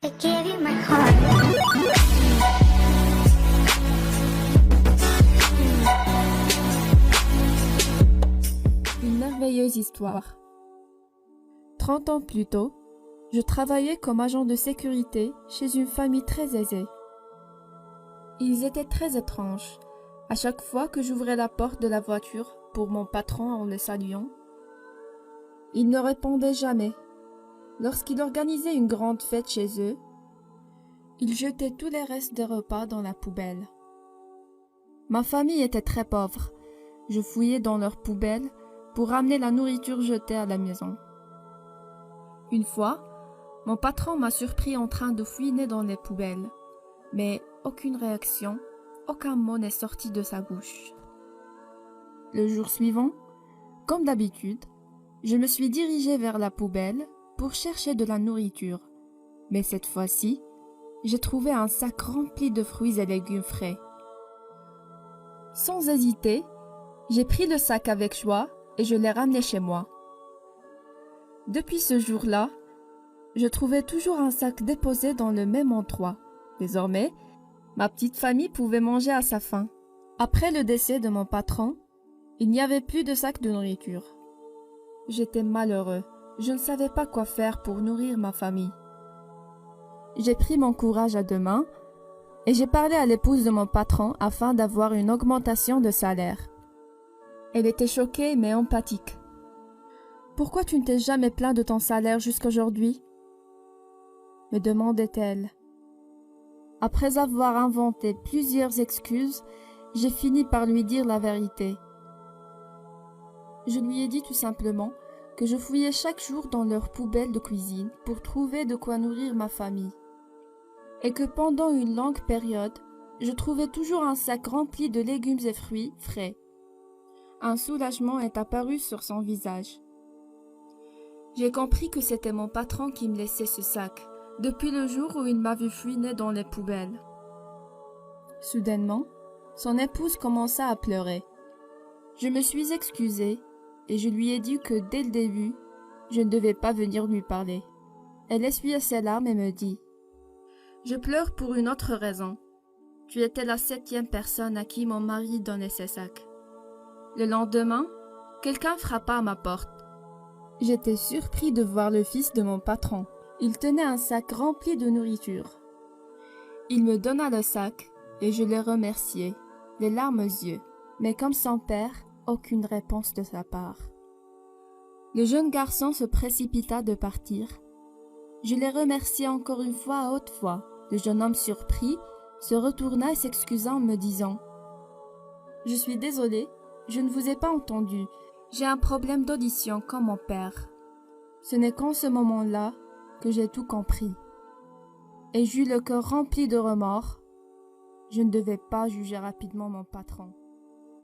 I gave you my heart. Une merveilleuse histoire. 30 ans plus tôt, je travaillais comme agent de sécurité chez une famille très aisée. Ils étaient très étranges. À chaque fois que j'ouvrais la porte de la voiture pour mon patron en le saluant, il ne répondait jamais. Lorsqu'il organisait une grande fête chez eux, il jetait tous les restes des repas dans la poubelle. Ma famille était très pauvre. Je fouillais dans leurs poubelles pour ramener la nourriture jetée à la maison. Une fois, mon patron m'a surpris en train de fouiner dans les poubelles, mais aucune réaction, aucun mot n'est sorti de sa bouche. Le jour suivant, comme d'habitude, je me suis dirigée vers la poubelle pour chercher de la nourriture, mais cette fois-ci, j'ai trouvé un sac rempli de fruits et légumes frais. Sans hésiter, j'ai pris le sac avec joie et je l'ai ramené chez moi. Depuis ce jour-là, je trouvais toujours un sac déposé dans le même endroit. Désormais, ma petite famille pouvait manger à sa faim. Après le décès de mon patron, il n'y avait plus de sac de nourriture. J'étais malheureux. Je ne savais pas quoi faire pour nourrir ma famille. J'ai pris mon courage à deux mains et j'ai parlé à l'épouse de mon patron afin d'avoir une augmentation de salaire. Elle était choquée mais empathique. « Pourquoi tu ne t'es jamais plaint de ton salaire jusqu'aujourd'hui ?» me demandait-elle. Après avoir inventé plusieurs excuses, j'ai fini par lui dire la vérité. Je lui ai dit tout simplement que je fouillais chaque jour dans leur poubelle de cuisine pour trouver de quoi nourrir ma famille. Et que pendant une longue période, je trouvais toujours un sac rempli de légumes et fruits frais. Un soulagement est apparu sur son visage. J'ai compris que c'était mon patron qui me laissait ce sac, depuis le jour où il m'a vu fouiner dans les poubelles. Soudainement, son épouse commença à pleurer. Je me suis excusée et je lui ai dit que dès le début, je ne devais pas venir lui parler. Elle essuya ses larmes et me dit « Je pleure pour une autre raison. Tu étais la 7e personne à qui mon mari donnait ses sacs. » Le lendemain, quelqu'un frappa à ma porte. J'étais surpris de voir le fils de mon patron. Il tenait un sac rempli de nourriture. Il me donna le sac et je le remerciai, les larmes aux yeux. Mais comme son père, aucune réponse de sa part. Le jeune garçon se précipita de partir. Je l'ai remercié encore une fois à haute voix. Le jeune homme surpris se retourna et s'excusa en me disant « Je suis désolé, je ne vous ai pas entendu. J'ai un problème d'audition comme mon père. » Ce n'est qu'en ce moment-là que j'ai tout compris. Et j'eus le cœur rempli de remords. Je ne devais pas juger rapidement mon patron.